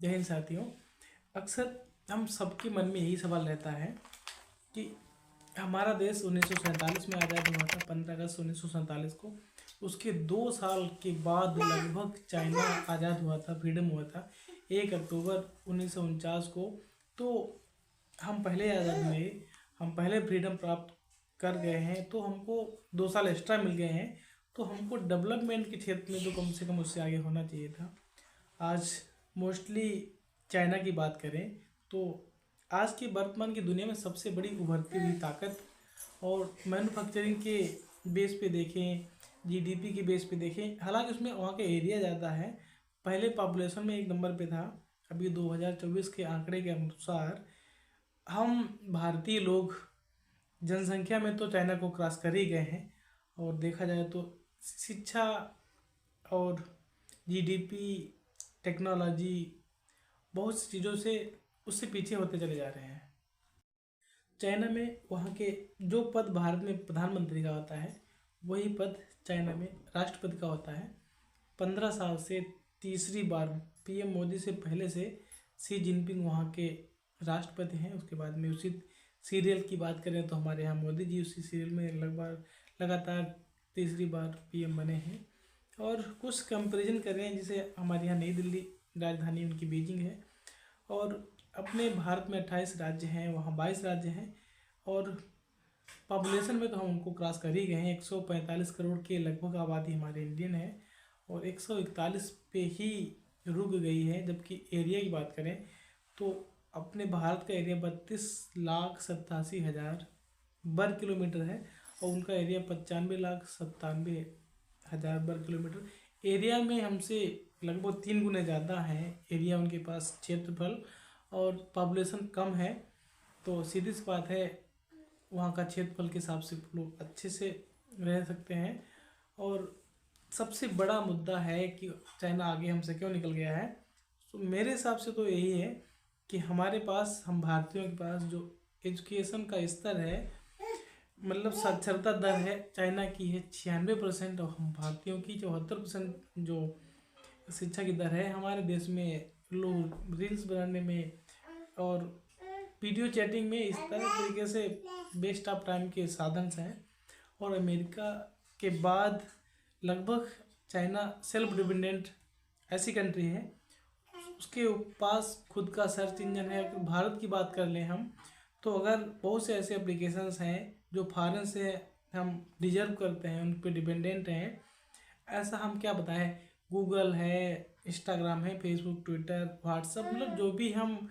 जय हिंद साथियों। अक्सर हम सबके मन में यही सवाल रहता है कि हमारा देश 1947 में आज़ाद हुआ था, 15 अगस्त 1947 को। उसके 2 साल के बाद लगभग चाइना आज़ाद हुआ था, फ्रीडम हुआ था 1 अक्टूबर 1949 को। तो हम पहले आज़ाद हुए, हम पहले फ्रीडम प्राप्त कर गए हैं, तो हमको 2 साल एक्स्ट्रा मिल गए हैं। तो हमको डेवलपमेंट के क्षेत्र में तो कम से कम उससे आगे होना चाहिए था। आज मोस्टली चाइना की बात करें तो आज की वर्तमान की दुनिया में सबसे बड़ी उभरती हुई ताकत, और मैन्युफैक्चरिंग के बेस पे देखें, जीडीपी के बेस पे देखें, हालांकि उसमें वहाँ का एरिया ज़्यादा है। पहले पॉपुलेशन में 1 नंबर पे था, अभी 2024 के आंकड़े के अनुसार हम भारतीय लोग जनसंख्या में तो चाइना को क्रॉस कर ही गए हैं। और देखा जाए तो शिक्षा और जीडीपी, टेक्नोलॉजी, बहुत सी चीज़ों से उससे पीछे होते चले जा रहे हैं। चाइना में वहाँ के जो पद भारत में प्रधानमंत्री का होता है, वही पद चाइना में राष्ट्रपति का होता है। 15 साल से तीसरी बार पीएम मोदी से पहले से शी जिनपिंग वहाँ के राष्ट्रपति हैं। उसके बाद में उसी सीरियल की बात करें तो हमारे यहाँ मोदी जी उसी सीरियल में लगातार तीसरी बार पीएम बने हैं। और कुछ कंपैरिजन कर रहे हैं, जैसे हमारे यहाँ नई दिल्ली राजधानी उनकी बीजिंग है, और अपने भारत में 28 राज्य हैं, वहाँ 22 राज्य हैं, और पॉपुलेशन में तो हम उनको क्रॉस कर ही गए हैं। 145 करोड़ के लगभग आबादी हमारे इंडियन है, और 141 पे ही रुक गई है। जबकि एरिया की बात करें तो अपने भारत का एरिया 32,87,000 वर्ग किलोमीटर है, और उनका एरिया 95,97,000 वर्ग किलोमीटर। एरिया में हमसे लगभग 3 गुने ज़्यादा है एरिया उनके पास, क्षेत्रफल, और पॉपुलेशन कम है। तो सीधी सी बात है, वहाँ का क्षेत्रफल के हिसाब से लोग अच्छे से रह सकते हैं। और सबसे बड़ा मुद्दा है कि चाइना आगे हमसे क्यों निकल गया है। तो मेरे हिसाब से तो यही है कि हमारे पास, हम भारतीयों के पास जो एजुकेशन का स्तर है, मतलब साक्षरता दर है, चाइना की है 96%, और हम भारतीयों की 74% जो शिक्षा की दर है। हमारे देश में लोग रील्स बनाने में और वीडियो चैटिंग में इस तरह तरीके से बेस्ट ऑफ टाइम के साधन हैं। और अमेरिका के बाद लगभग चाइना सेल्फ डिपेंडेंट ऐसी कंट्री है, उसके पास खुद का सर्च इंजन है। अगर भारत की बात कर लें हम, तो अगर बहुत से ऐसे एप्लीकेशंस हैं जो फॉरेन से हम डिजर्व करते हैं, उन पर डिपेंडेंट हैं। ऐसा हम क्या बताएं, गूगल है, इंस्टाग्राम है, फेसबुक, ट्विटर, व्हाट्सअप, मतलब जो भी हम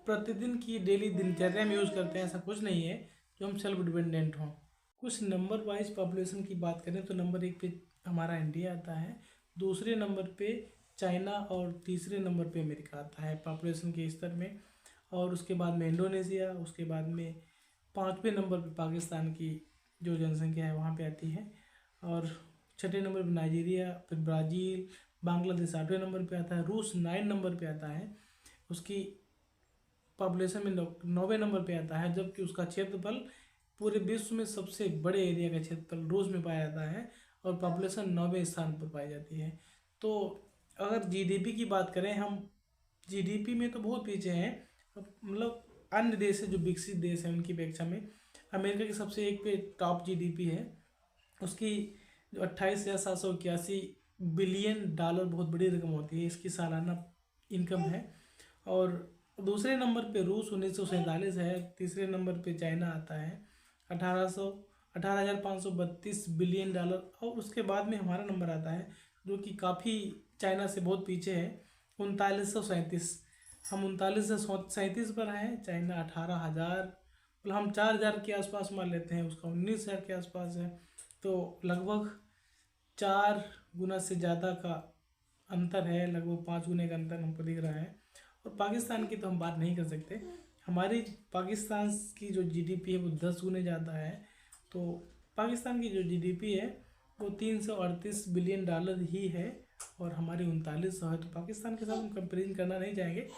प्रतिदिन की डेली दिनचर्या में यूज़ करते हैं, ऐसा कुछ नहीं है जो हम सेल्फ डिपेंडेंट हों। कुछ नंबर वाइज पॉपुलेशन की बात करें तो नंबर 1 पे हमारा इंडिया आता है, दूसरे नंबर पे चाइना, और तीसरे नंबर पे अमेरिका आता है पॉपुलेशन के स्तर में। और उसके बाद में इंडोनेशिया, उसके बाद में 5वें नंबर पे पाकिस्तान की जो जनसंख्या है वहाँ पे आती है, और 6ठे नंबर पे नाइजीरिया, फिर ब्राज़ील, बांग्लादेश 8वें नंबर पे आता है, रूस 9 नंबर पे आता है, उसकी पॉपुलेशन में 9वें नंबर पे आता है। जबकि उसका क्षेत्रफल पूरे विश्व में सबसे बड़े एरिया का क्षेत्रफल रूस में पाया जाता है, और पॉपुलेशन 9वें स्थान पर पाई जाती है। तो अगर जीडीपी की बात करें, हम जीडीपी में तो बहुत पीछे हैं, मतलब अन्य देश है जो विकसित देश है उनकी अपेक्षा में। अमेरिका की सबसे एक पे टॉप जीडीपी है, उसकी जो 28,781 बिलियन डॉलर बहुत बड़ी रकम होती है, इसकी सालाना इनकम है। और दूसरे नंबर पे रूस 1947 है, तीसरे नंबर पे चाइना आता है 18,532 बिलियन डॉलर, और उसके बाद में हमारा नंबर आता है जो कि काफ़ी चाइना से बहुत पीछे है, 3937। हम 3937 पर हैं, चाइना 18,000, मतलब हम 4,000 के आसपास मान लेते हैं, उसका 19,000 के आसपास है। तो लगभग 4 गुना से ज़्यादा का अंतर है, लगभग 5 गुने का अंतर हमको दिख रहा है। और पाकिस्तान की तो हम बात नहीं कर सकते, हमारी पाकिस्तान की जो जीडीपी है वो 10 गुने ज़्यादा है। तो पाकिस्तान की जो जीडीपी है वो 338 बिलियन डॉलर ही है, और हमारी 3900 है। तो पाकिस्तान के साथ हम कंपेरिजन करना नहीं चाहेंगे।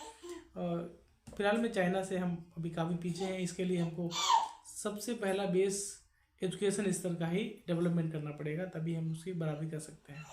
फिलहाल में चाइना से हम अभी काफ़ी पीछे हैं। इसके लिए हमको सबसे पहला बेस एजुकेशन स्तर का ही डेवलपमेंट करना पड़ेगा, तभी हम उसकी बराबरी कर सकते हैं।